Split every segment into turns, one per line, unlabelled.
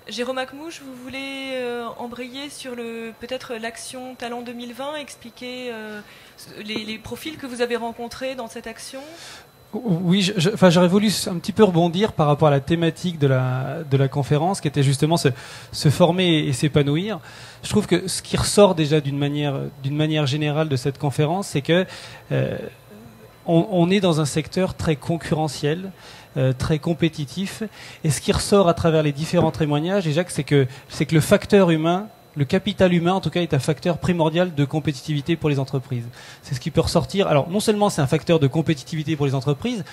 Jérôme Akmouche, vous voulez embrayer sur peut-être l'action Talent 2020, expliquer les profils que vous avez rencontrés dans cette action?
Oui, j'aurais voulu un petit peu rebondir par rapport à la thématique de la conférence, qui était justement se former et s'épanouir. Je trouve que ce qui ressort déjà d'une manière générale de cette conférence, c'est que on est dans un secteur très concurrentiel, très compétitif, et ce qui ressort à travers les différents témoignages, déjà, c'est que le facteur humain, le capital humain, en tout cas, est un facteur primordial de compétitivité pour les entreprises. C'est ce qui peut ressortir. Alors, non seulement c'est un facteur de compétitivité pour les entreprises,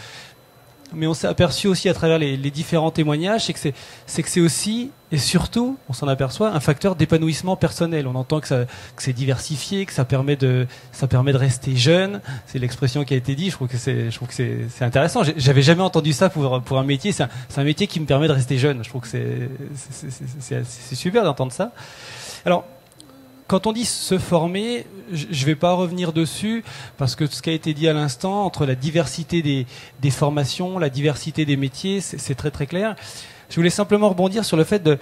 mais on s'est aperçu aussi à travers les différents témoignages, c'est que c'est aussi, et surtout, on s'en aperçoit, un facteur d'épanouissement personnel. On entend que c'est diversifié, que ça permet de rester jeune. C'est l'expression qui a été dite. Je trouve que c'est intéressant. J'avais jamais entendu ça pour un métier. C'est un métier qui me permet de rester jeune. Je trouve que c'est super d'entendre ça. Alors, quand on dit se former, je ne vais pas revenir dessus, parce que ce qui a été dit à l'instant, entre la diversité des formations, la diversité des métiers, c'est très très clair. Je voulais simplement rebondir sur le fait de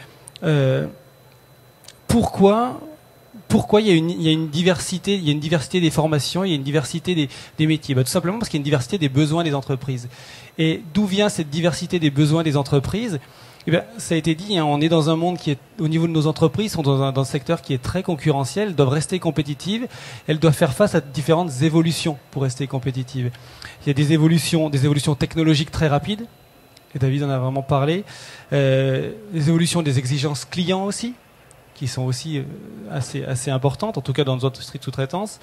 pourquoi il y a une diversité des formations, il y a une diversité des métiers. Tout simplement parce qu'il y a une diversité des besoins des entreprises. Et d'où vient cette diversité des besoins des entreprises ? Eh bien, ça a été dit, hein, on est dans un monde qui est, au niveau de nos entreprises, sont dans un secteur qui est très concurrentiel, doivent rester compétitives, elles doivent faire face à différentes évolutions pour rester compétitives. Il y a des évolutions technologiques très rapides, et David en a vraiment parlé, les évolutions des exigences clients aussi, qui sont aussi assez importantes, en tout cas dans nos industries de sous-traitance,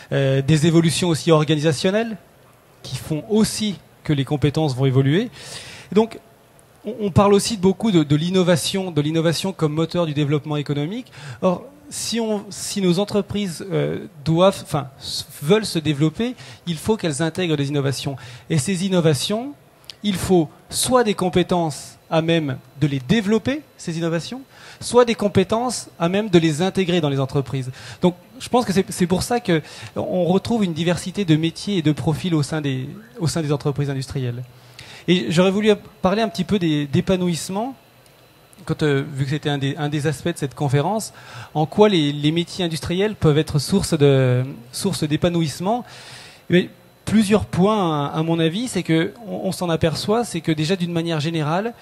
des évolutions aussi organisationnelles, qui font aussi que les compétences vont évoluer. Et donc, on parle aussi beaucoup de l'innovation comme moteur du développement économique. Or, si nos entreprises veulent se développer, il faut qu'elles intègrent des innovations. Et ces innovations, il faut soit des compétences à même de les développer, ces innovations, soit des compétences à même de les intégrer dans les entreprises. Donc, je pense que c'est pour ça qu'on retrouve une diversité de métiers et de profils au sein des entreprises industrielles. Et j'aurais voulu parler un petit peu d'épanouissement, vu que c'était un des aspects de cette conférence, en quoi les métiers industriels peuvent être source d'épanouissement. Mais plusieurs points, à mon avis, c'est que on s'en aperçoit, c'est que déjà d'une manière générale,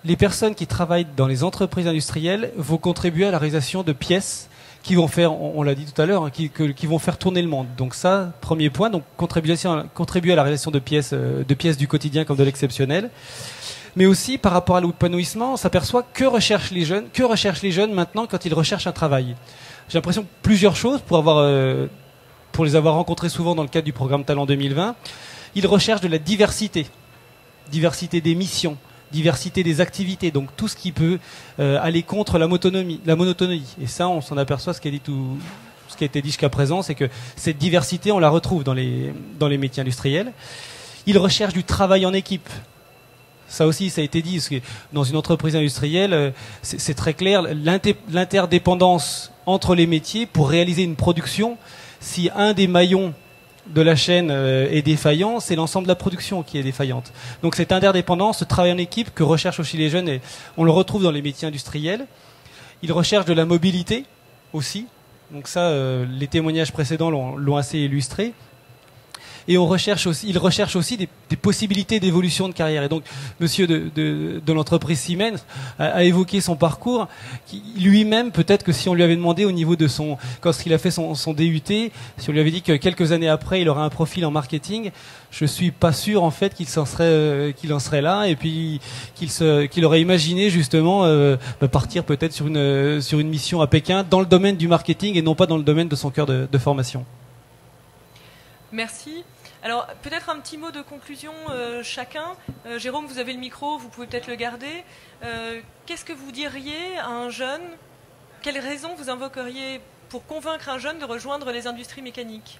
les personnes qui travaillent dans les entreprises industrielles vont contribuer à la réalisation de pièces qui vont faire, on l'a dit tout à l'heure, hein, qui vont faire tourner le monde. Donc ça, premier point, donc contribuer à la réalisation de pièces du quotidien comme de l'exceptionnel. Mais aussi, par rapport à l'épanouissement, on s'aperçoit que recherchent les jeunes maintenant quand ils recherchent un travail. J'ai l'impression que plusieurs choses, pour les avoir rencontrés souvent dans le cadre du programme Talent 2020, ils recherchent de la diversité des missions, diversité des activités, donc tout ce qui peut aller contre la monotonie. Et ça, on s'en aperçoit, ce qui a été dit jusqu'à présent, c'est que cette diversité, on la retrouve dans les métiers industriels. Ils recherchent du travail en équipe. Ça aussi, ça a été dit, parce que dans une entreprise industrielle, c'est très clair, l'interdépendance entre les métiers pour réaliser une production. Si un des maillons de la chaîne est défaillant, c'est l'ensemble de la production qui est défaillante. Donc cette interdépendance, ce travail en équipe que recherchent aussi les jeunes, et on le retrouve dans les métiers industriels. Ils recherchent de la mobilité aussi. Donc ça, les témoignages précédents l'ont assez illustré. Et ils recherchent aussi des possibilités d'évolution de carrière. Et donc, monsieur de l'entreprise Siemens a évoqué son parcours. Lui-même, peut-être que si on lui avait demandé au niveau de quand il a fait son DUT, si on lui avait dit que quelques années après, il aurait un profil en marketing, je suis pas sûr, en fait, qu'il en serait là, et puis qu'il aurait imaginé, justement, partir peut-être sur une mission à Pékin dans le domaine du marketing et non pas dans le domaine de son cœur de formation.
Merci. Alors, peut-être un petit mot de conclusion chacun. Jérôme, vous avez le micro, vous pouvez peut-être le garder. Qu'est-ce que vous diriez à un jeune? Quelles raisons vous invoqueriez pour convaincre un jeune de rejoindre les industries mécaniques?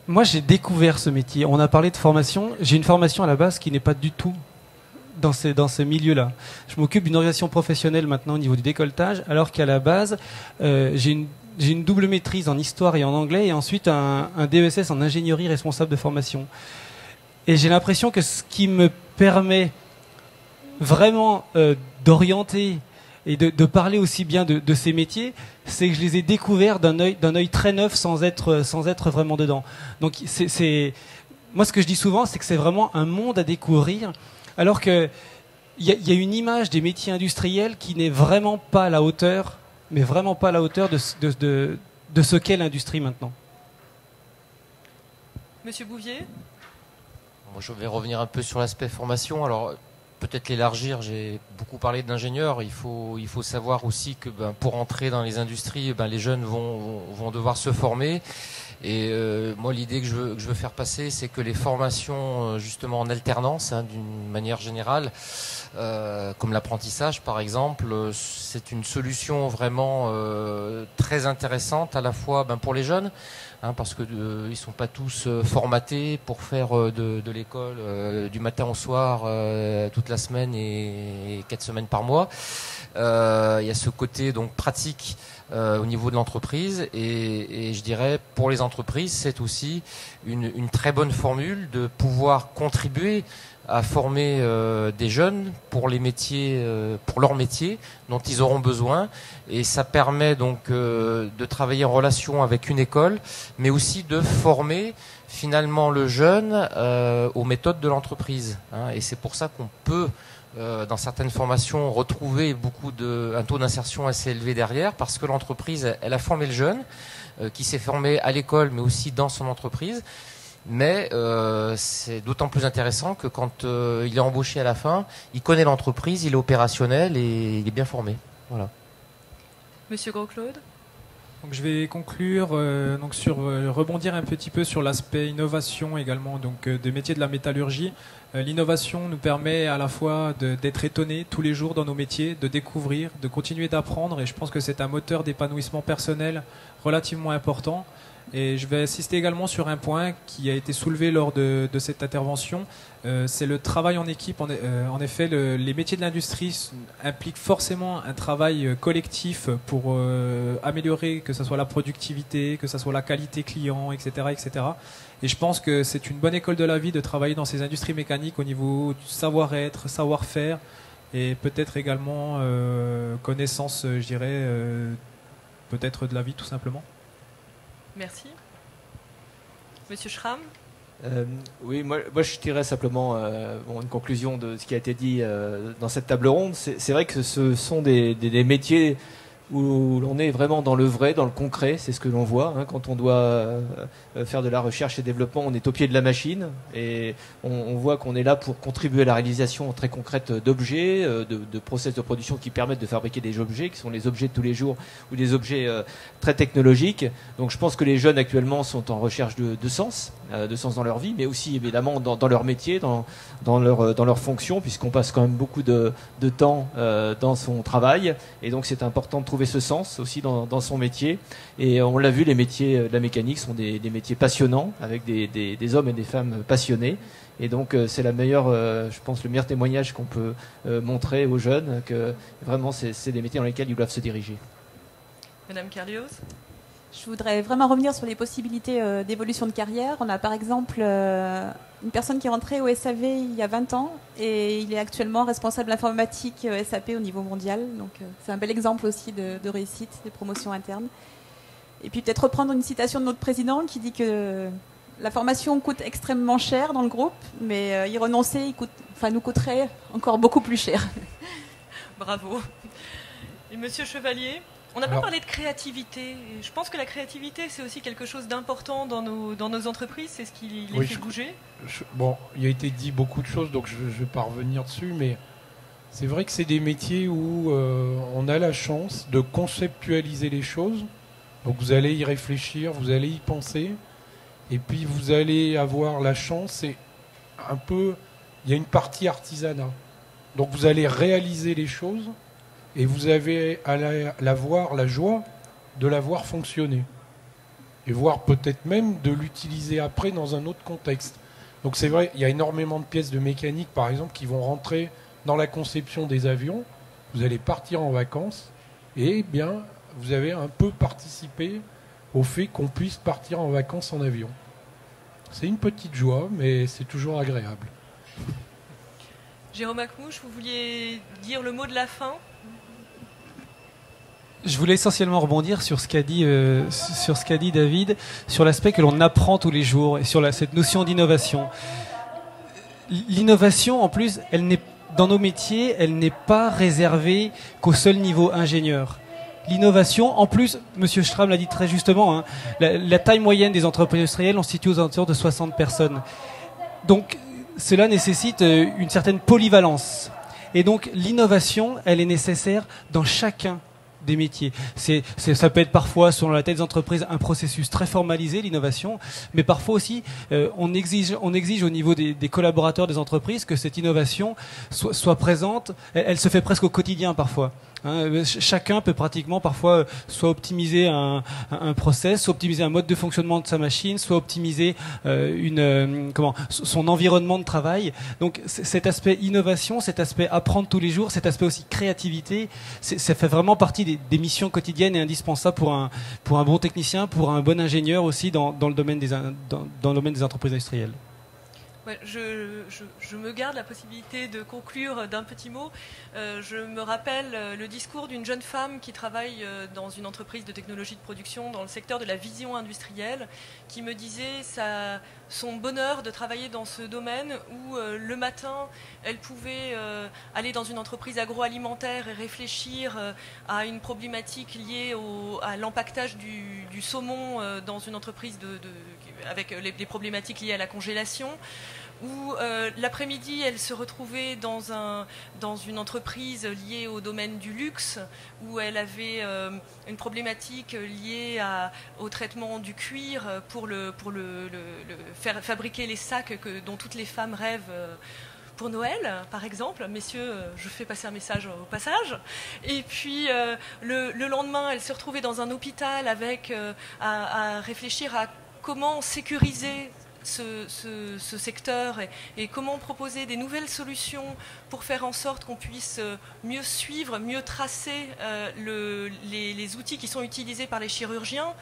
Moi, j'ai découvert ce métier. On a parlé de formation. J'ai une formation à la base qui n'est pas du tout dans ce milieu-là. Je m'occupe d'une organisation professionnelle maintenant au niveau du décolletage, alors qu'à la base, j'ai une double maîtrise en histoire et en anglais, et ensuite un DESS en ingénierie responsable de formation. Et j'ai l'impression que ce qui me permet vraiment d'orienter et de parler aussi bien de ces métiers, c'est que je les ai découverts d'un œil très neuf sans être vraiment dedans. Donc moi ce que je dis souvent, c'est que c'est vraiment un monde à découvrir, alors que il y a une image des métiers industriels qui n'est vraiment pas à la hauteur, mais vraiment pas à la hauteur de ce qu'est l'industrie maintenant.
Monsieur Bouvier ?
Moi, je vais revenir un peu sur l'aspect formation. Alors, peut-être l'élargir. J'ai beaucoup parlé d'ingénieurs. Il faut savoir aussi que pour entrer dans les industries, les jeunes vont devoir se former. Et moi, l'idée que je veux faire passer, c'est que les formations, justement en alternance, d'une manière générale, comme l'apprentissage par exemple, c'est une solution vraiment très intéressante à la fois pour les jeunes, parce que ils sont pas tous formatés pour faire de l'école du matin au soir toute la semaine et 4 semaines par mois. Il y a ce côté donc pratique au niveau de l'entreprise et je dirais pour les entreprises c'est aussi une très bonne formule de pouvoir contribuer à former des jeunes pour les métiers, pour leurs métiers dont ils auront besoin, et ça permet donc de travailler en relation avec une école, mais aussi de former finalement le jeune aux méthodes de l'entreprise. Et c'est pour ça qu'on peut dans certaines formations retrouver un taux d'insertion assez élevé derrière, parce que l'entreprise elle a formé le jeune qui s'est formé à l'école, mais aussi dans son entreprise. Mais c'est d'autant plus intéressant que quand il est embauché à la fin, il connaît l'entreprise, il est opérationnel et il est bien formé. Voilà.
Monsieur Gros-Claude ?
Donc je vais conclure rebondir un petit peu sur l'aspect innovation également des métiers de la métallurgie. L'innovation nous permet à la fois d'être étonné tous les jours dans nos métiers, de découvrir, de continuer d'apprendre, et je pense que c'est un moteur d'épanouissement personnel relativement important. Et je vais insister également sur un point qui a été soulevé lors de cette intervention, c'est le travail en équipe. En effet, les métiers de l'industrie impliquent forcément un travail collectif pour améliorer, que ce soit la productivité, que ce soit la qualité client, etc., etc. Et je pense que c'est une bonne école de la vie de travailler dans ces industries mécaniques au niveau du savoir-être, savoir-faire, et peut-être également connaissance, je dirais, peut-être de la vie tout simplement.
Merci. Monsieur Schramm ?
Oui, moi je dirais simplement une conclusion de ce qui a été dit dans cette table ronde. C'est vrai que ce sont des métiers où l'on est vraiment dans le vrai, dans le concret. C'est ce que l'on voit quand on doit faire de la recherche et développement. On est au pied de la machine et on voit qu'on est là pour contribuer à la réalisation très concrète d'objets, de process de production qui permettent de fabriquer des objets qui sont les objets de tous les jours ou des objets très technologiques. Donc je pense que les jeunes actuellement sont en recherche de sens dans leur vie, mais aussi évidemment dans leur métier, dans leur fonction, puisqu'on passe quand même beaucoup de temps dans son travail, et donc c'est important de trouver ce sens aussi dans son métier. Et on l'a vu, les métiers de la mécanique sont des métiers passionnants, avec des hommes et des femmes passionnés. Et donc c'est le meilleur témoignage qu'on peut montrer aux jeunes, que vraiment c'est des métiers dans lesquels ils doivent se diriger.
Madame Carlios ?
Je voudrais vraiment revenir sur les possibilités d'évolution de carrière. On a par exemple une personne qui est rentrée au SAV il y a 20 ans et il est actuellement responsable informatique SAP au niveau mondial. Donc c'est un bel exemple aussi de réussite, des promotions internes. Et puis peut-être reprendre une citation de notre président qui dit que la formation coûte extrêmement cher dans le groupe, mais y renoncer nous coûterait encore beaucoup plus cher.
Bravo. Et Monsieur Chevalier ? On n'a pas parlé de créativité. Je pense que la créativité, c'est aussi quelque chose d'important dans nos entreprises. C'est ce qui les fait bouger.
Il a été dit beaucoup de choses, donc je ne vais pas revenir dessus, mais c'est vrai que c'est des métiers où on a la chance de conceptualiser les choses. Donc vous allez y réfléchir, vous allez y penser, et puis vous allez avoir la chance, il y a une partie artisanat. Donc vous allez réaliser les choses, et vous avez à la joie de la voir fonctionner. Et voire peut-être même de l'utiliser après dans un autre contexte. Donc c'est vrai, il y a énormément de pièces de mécanique, par exemple, qui vont rentrer dans la conception des avions. Vous allez partir en vacances, et bien, vous avez un peu participé au fait qu'on puisse partir en vacances en avion. C'est une petite joie, mais c'est toujours agréable.
Jérôme Akmouche, vous vouliez dire le mot de la fin?
Je voulais essentiellement rebondir sur ce qu'a dit David, sur l'aspect que l'on apprend tous les jours et sur cette notion d'innovation. L'innovation, en plus, dans nos métiers, elle n'est pas réservée qu'au seul niveau ingénieur. L'innovation, en plus, Monsieur Schramm l'a dit très justement, hein, la taille moyenne des entreprises industrielles, on se situe aux alentours de 60 personnes. Donc, cela nécessite une certaine polyvalence. Et donc, l'innovation, elle est nécessaire dans chacun des métiers. Ça peut être parfois, selon la taille des entreprises, un processus très formalisé, l'innovation, mais parfois aussi, on exige au niveau des collaborateurs des entreprises que cette innovation soit présente. Elle se fait presque au quotidien parfois. Hein, chacun peut pratiquement parfois soit optimiser un process, soit optimiser un mode de fonctionnement de sa machine, soit optimiser son environnement de travail. Donc cet aspect innovation, cet aspect apprendre tous les jours, cet aspect aussi créativité, ça fait vraiment partie des missions quotidiennes et indispensables pour un bon technicien, pour un bon ingénieur aussi dans le domaine des entreprises industrielles.
Ouais, je me garde la possibilité de conclure d'un petit mot. Je me rappelle le discours d'une jeune femme qui travaille dans une entreprise de technologie de production dans le secteur de la vision industrielle, qui me disait son bonheur de travailler dans ce domaine où le matin, elle pouvait aller dans une entreprise agroalimentaire et réfléchir à une problématique liée à l'empaquetage du saumon dans une entreprise avec les problématiques liées à la congélation, où l'après-midi, elle se retrouvait dans une entreprise liée au domaine du luxe, où elle avait une problématique liée au traitement du cuir pour faire fabriquer les sacs dont toutes les femmes rêvent pour Noël, par exemple. Messieurs, je fais passer un message au passage. Et puis, le lendemain, elle se retrouvait dans un hôpital à réfléchir à comment sécuriser ce secteur et comment proposer des nouvelles solutions pour faire en sorte qu'on puisse mieux suivre, mieux tracer les outils qui sont utilisés par les chirurgiens,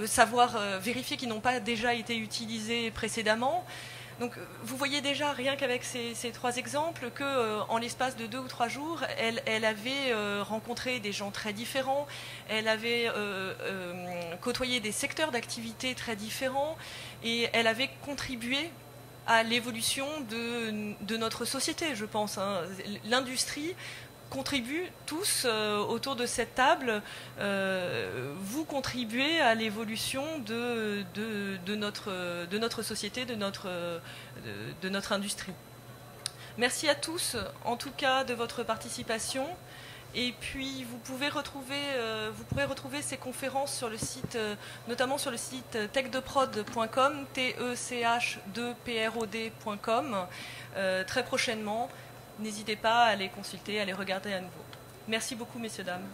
savoir vérifier qu'ils n'ont pas déjà été utilisés précédemment. Donc vous voyez déjà, rien qu'avec ces trois exemples, qu'en l'espace de 2 ou 3 jours, elle avait rencontré des gens très différents, elle avait côtoyé des secteurs d'activité très différents, et elle avait contribué à l'évolution de notre société, je pense. Hein. L'industrie contribuent tous autour de cette table, vous contribuez à l'évolution de notre société, de notre industrie. Merci à tous, en tout cas, de votre participation. Et puis, vous pourrez retrouver ces conférences sur le site, notamment sur le site techdeprod.com, tech2prod.com, très prochainement. N'hésitez pas à les consulter, à les regarder à nouveau. Merci beaucoup, messieurs, dames.